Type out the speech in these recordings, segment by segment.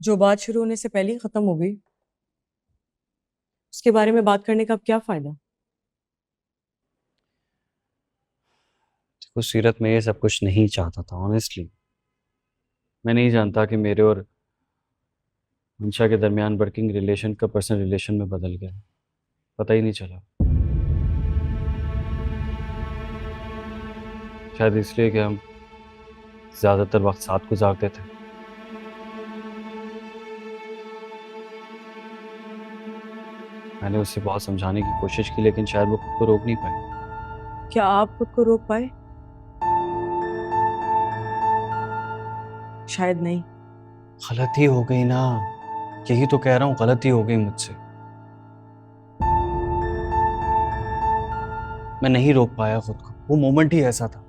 जो बात शुरू होने से पहले ही खत्म हो गई, उसके बारे में बात करने का अब क्या फायदा। देखो सीरत, में ये सब कुछ नहीं चाहता था ऑनेस्टली। मैं नहीं जानता कि मेरे और मंशा के दरमियान वर्किंग रिलेशन का पर्सनल रिलेशन में बदल गया। पता ही नहीं चला। शायद इसलिए कि हम ज्यादातर वक्त साथ गुजारते थे। मैंने उससे बहुत समझाने की कोशिश की, लेकिन शायद वो खुद को रोक नहीं पाई। क्या आप खुद को रोक पाए? शायद नहीं। गलती हो गई ना, यही तो कह रहा हूँ, गलती हो गई मुझसे। मैं नहीं रोक पाया खुद को, वो मोमेंट ही ऐसा था।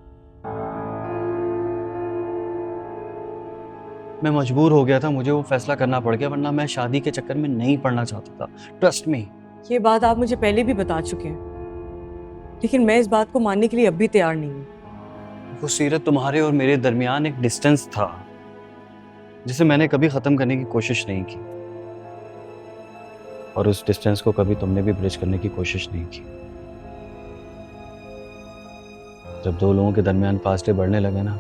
मैं मजबूर हो गया था, मुझे वो फैसला करना पड़ गया, वरना मैं शादी के चक्कर में नहीं पड़ना चाहता था। Trust me. ये बात आप मुझे पहले भी बता चुके हैं, लेकिन मैं इस बात को मानने के लिए अब भी तैयार नहीं हूँ। वो सीरत, तुम्हारे और मेरे दरमियान एक डिस्टेंस था जिसे मैंने कभी खत्म करने की कोशिश नहीं की, और उस डिस्टेंस को कभी तुमने भी ब्रिज करने की कोशिश नहीं की। जब दो लोगों के दरमियान फासले बढ़ने लगे ना,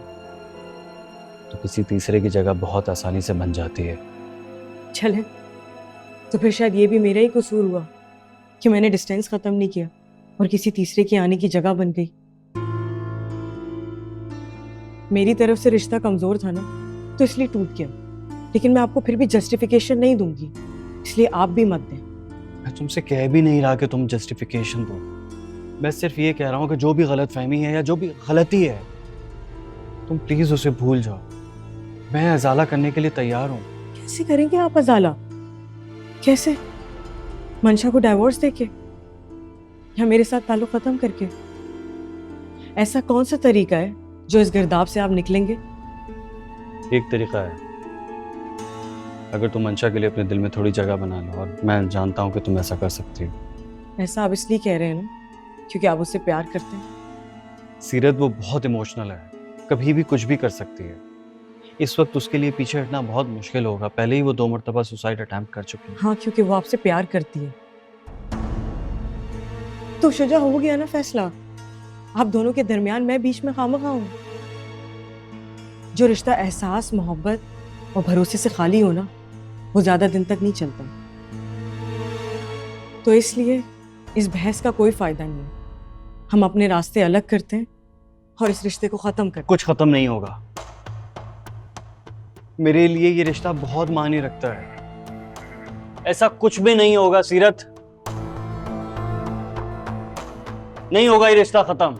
तो किसी तीसरे की जगह बहुत आसानी से बन जाती है। चले, तो फिर शायद ये भी मेरा ही कसूर हुआ कि मैंने डिस्टेंस खत्म नहीं किया और किसी तीसरे की आने की जगह बन गई। मेरी तरफ से रिश्ता कमजोर था ना, तो इसलिए टूट गया। लेकिन मैं आपको फिर भी जस्टिफिकेशन नहीं दूंगी, इसलिए आप भी मत दें। मैं तुमसे कह भी नहीं रहा कि तुम जस्टिफिकेशन दो। मैं सिर्फ ये कह रहा हूँ कि जो भी गलत फहमी है या जो भी गलती है, तुम प्लीज उसे भूल जाओ। मैं अजाला करने के लिए तैयार हूँ। कैसे करेंगे आप अजाला? कैसे? मंशा को डाइवोर्स देके या मेरे साथ ताल्लुक खत्म करके? ऐसा कौन सा तरीका है जो इस गिरदाव से आप निकलेंगे? एक तरीका है, अगर तुम मंशा के लिए अपने दिल में थोड़ी जगह बना लो, और मैं जानता हूँ कि तुम ऐसा कर सकती हो। ऐसा आप इसलिए कह रहे हैं ना क्योंकि आप उससे प्यार करते हैं। सीरत, वो बहुत इमोशनल है, कभी भी कुछ भी कर सकती है। इस वक्त उसके लिए पीछे हटना बहुत मुश्किल होगा। पहले ही वो 2 मरतबा सुसाइड अटेम्प्ट कर चुकी है। हाँ, क्योंकि वो आपसे प्यार करती है। तो शुजा हो गया ना फैसला। आप दोनों के दरमियान मैं बीच में खामखा हूं। जो रिश्ता एहसास, मोहब्बत और भरोसे से खाली हो ना, वो ज्यादा दिन तक नहीं चलता। तो इसलिए इस बहस का कोई फायदा नहीं है। हम अपने रास्ते अलग करते हैं और इस रिश्ते को खत्म करते कुछ खत्म नहीं होगा। मेरे लिए ये रिश्ता बहुत मायने रखता है। ऐसा कुछ भी नहीं होगा सीरत, नहीं होगा ये रिश्ता खत्म।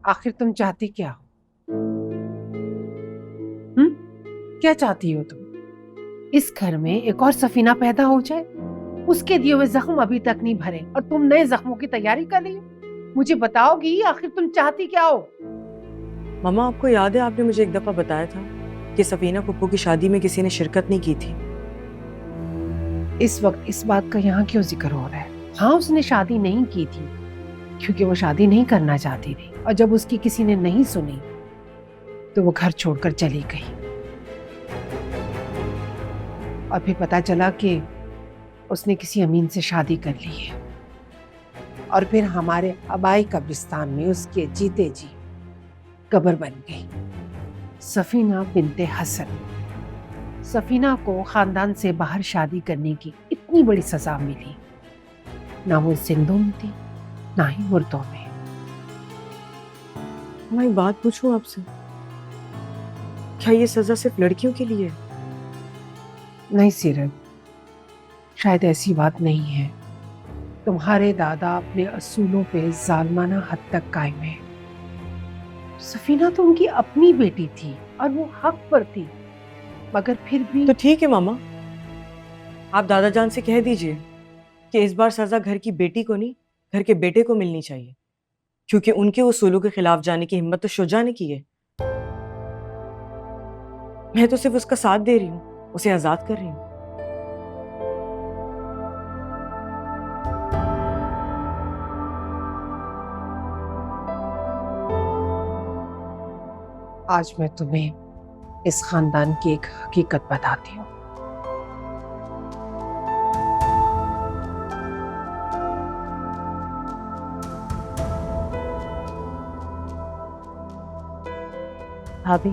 आखिर तुम चाहती क्या हो? हम्म? क्या चाहती हो तुम? इस घर में एक और सफीना पैदा हो जाए, उसके दिए हुए जख्म अभी तक नहीं भरे और तुम नए जख्मों की तैयारी कर रही हो। मुझे बताओगी आखिर तुम चाहती क्या हो? मामा, आपको याद है आपने मुझे एक दफा बताया था कि सफीना पुप्पू की शादी में किसी ने शिरकत नहीं की थी। इस वक्त इस बात का यहाँ क्यों जिक्र हो रहा है? हाँ, उसने शादी नहीं की थी क्योंकि वो शादी नहीं करना चाहती थी, और जब उसकी किसी ने नहीं सुनी तो वो घर छोड़कर चली गई। और फिर पता चला कि उसने किसी अमीन से शादी कर ली है और फिर हमारे आबाई कब्रिस्तान में उसके जीते जी कब्र बन गई। सफीना बिनते हसन। सफीना को खानदान से बाहर शादी करने की इतनी बड़ी सजा मिली, ना वो जिंदों में थी ना ही मुर्दों में। मैं एक बात पूछूं आपसे, क्या ये सजा सिर्फ लड़कियों के लिए है? नहीं सीरत, शायद ऐसी बात नहीं है। तुम्हारे दादा अपने असूलों पे जालमाना हद तक कायम है। सफीना तो उनकी अपनी बेटी थी और वो हक पर थी, मगर फिर भी तो ठीक है मामा, आप दादा जान से कह दीजिए कि इस बार सजा घर की बेटी को नहीं, घर के बेटे को मिलनी चाहिए, क्योंकि उनके उसूलों के खिलाफ जाने की हिम्मत तो शुजा ने की है। मैं तो सिर्फ उसका साथ दे रही हूँ, उसे आजाद कर रही हूँ। आज मैं तुम्हें इस खानदान की एक हकीकत बताती हूँ। भाभी,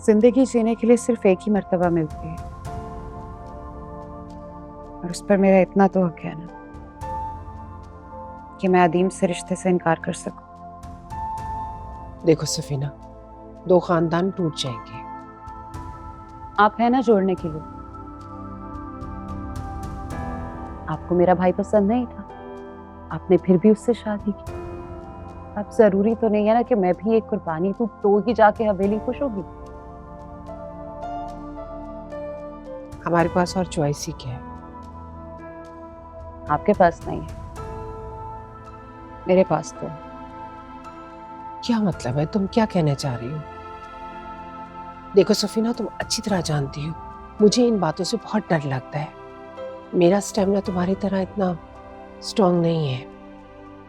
जिंदगी जीने के लिए सिर्फ एक ही मर्तबा मिलती है और उस पर मेरा इतना तो हक है ना कि मैं अदीम से रिश्ते से इनकार कर सकूं। देखो सफीना, दो खानदान टूट जाएंगे। आप है ना जोड़ने के लिए। आपको मेरा भाई पसंद नहीं था, आपने फिर भी उससे शादी की। अब जरूरी तो नहीं है ना कि मैं भी एक कुर्बानी दूं तो ही जाके हवेली खुश होगी। हमारे पास और चॉइस ही क्या है? आपके पास नहीं है, मेरे पास तो। क्या मतलब है? तुम क्या कहना चाह रही हो? देखो सफीना, तुम अच्छी तरह जानती हो मुझे इन बातों से बहुत डर लगता है। मेरा स्टेमिना तुम्हारी तरह इतना स्ट्रांग नहीं है,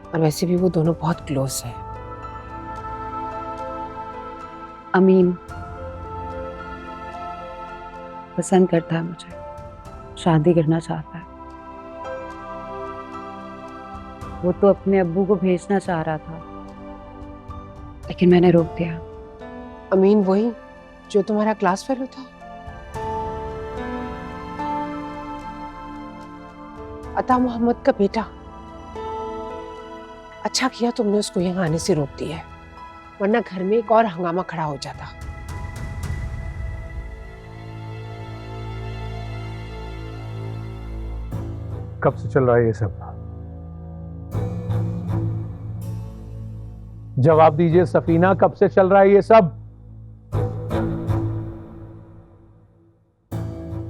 और वैसे भी वो दोनों बहुत क्लोज है। अमीन पसंद करता है मुझे, शादी करना चाहता है। वो तो अपने अब्बू को भेजना चाह रहा था, लेकिन मैंने रोक दिया। अमीन वही जो तुम्हारा क्लास फेलो था? अता मोहम्मद का बेटा? अच्छा किया तुमने उसको यहाँ आने से रोक दिया है, वरना घर में एक और हंगामा खड़ा हो जाता। कब से चल रहा है ये सब? जवाब दीजिए सफीना, कब से चल रहा है ये सब?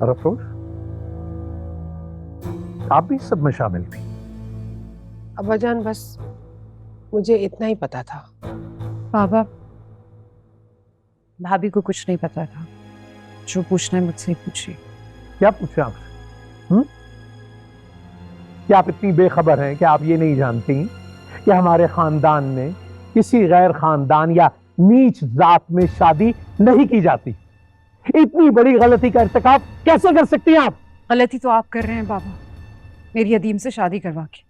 और अफरोज, आप भी सब में शामिल थी? अब्बाजान, बस मुझे इतना ही पता था। बाबा, भाभी को कुछ नहीं पता था। जो पूछना है मुझसे ही पूछिए। क्या पूछे आपसे? क्या आप इतनी बेखबर हैं कि आप ये नहीं जानती कि हमारे खानदान में किसी गैर खानदान या नीच जात में शादी नहीं की जाती? इतनी बड़ी गलती का इर्तिकाब कैसे कर सकती हैं आप? गलती तो आप कर रहे हैं बाबा, मेरी अदीम से शादी करवा के।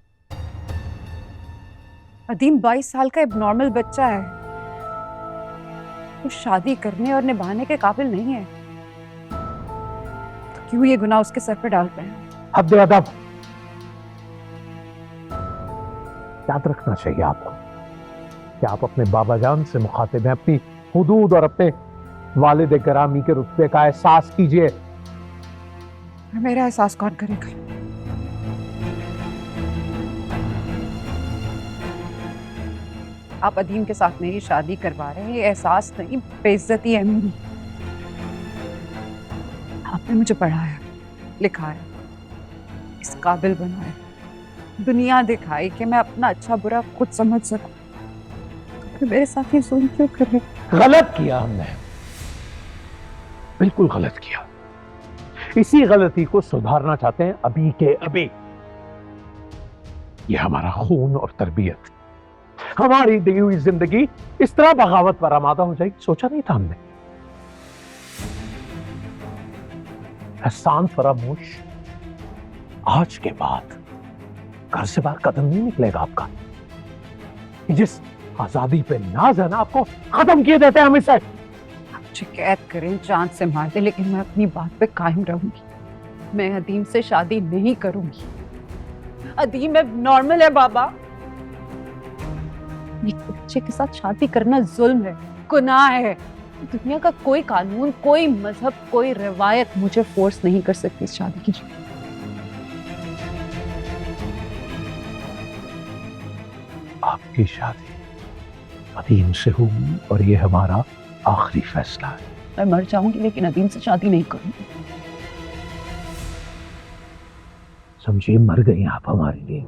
अदीम 22 साल का एबनॉर्मल बच्चा है, वो शादी करने और निभाने के काबिल नहीं है, तो क्यों ये गुनाह उसके सर पर डाल रहे हैं? हद अदब। याद रखना चाहिए आपको कि आप अपने बाबा जान से मुखातिब हैं। अपनी हुदूद और अपने वालिद गिरामी के रुतबे का एहसास कीजिए। मेरा एहसास कौन करेगा? आप अदीम के साथ मेरी शादी करवा रहे हैं, ये एहसास नहीं, बेइज्जती है मेरी। आपने मुझे पढ़ाया, लिखाया, इस काबिल बनाया, दुनिया दिखाई कि मैं अपना अच्छा बुरा खुद समझ सकूं, तो फिर मेरे साथ ये जुल्म क्यों कर रहे? गलत किया हमने, बिल्कुल गलत किया। इसी गलती को सुधारना चाहते हैं अभी के अभी। ये हमारा खून और तरबियत, हमारी दी हुई जिंदगी इस तरह बगावत पर आमादा हो जाएगी, सोचा नहीं था हमने। एहसान फरामोश आज के बाद घर से बाहर कदम नहीं निकलेगा आपका। जिस आजादी पे नाज है ना, आपको खत्म किए देते हैं हम इसे। मुझे कैद करें, जान से मार दे, लेकिन मैं अपनी बात पे कायम रहूंगी। मैं अदीम से शादी नहीं करूंगी। अदीम अब नॉर्मल है बाबा। एक बच्चे के साथ शादी करना जुल्म है, गुनाह है। दुनिया का कोई कानून, कोई मजहब, कोई रिवायत मुझे फोर्स नहीं कर सकती इस शादी की। आपकी शादी अदीम से होगी और ये हमारा आखिरी फैसला है। मैं मर जाऊंगी लेकिन अदीम से शादी नहीं करूंगी। समझिए, मर गई आप हमारे लिए।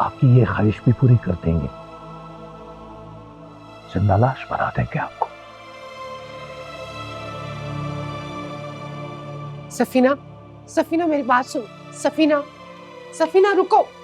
आपकी ये ख्वाहिश भी पूरी कर देंगे, जिंदा लाश बना देंगे आपको। सफीना, सफीना मेरी बात सुनो। सफीना, सफीना रुको।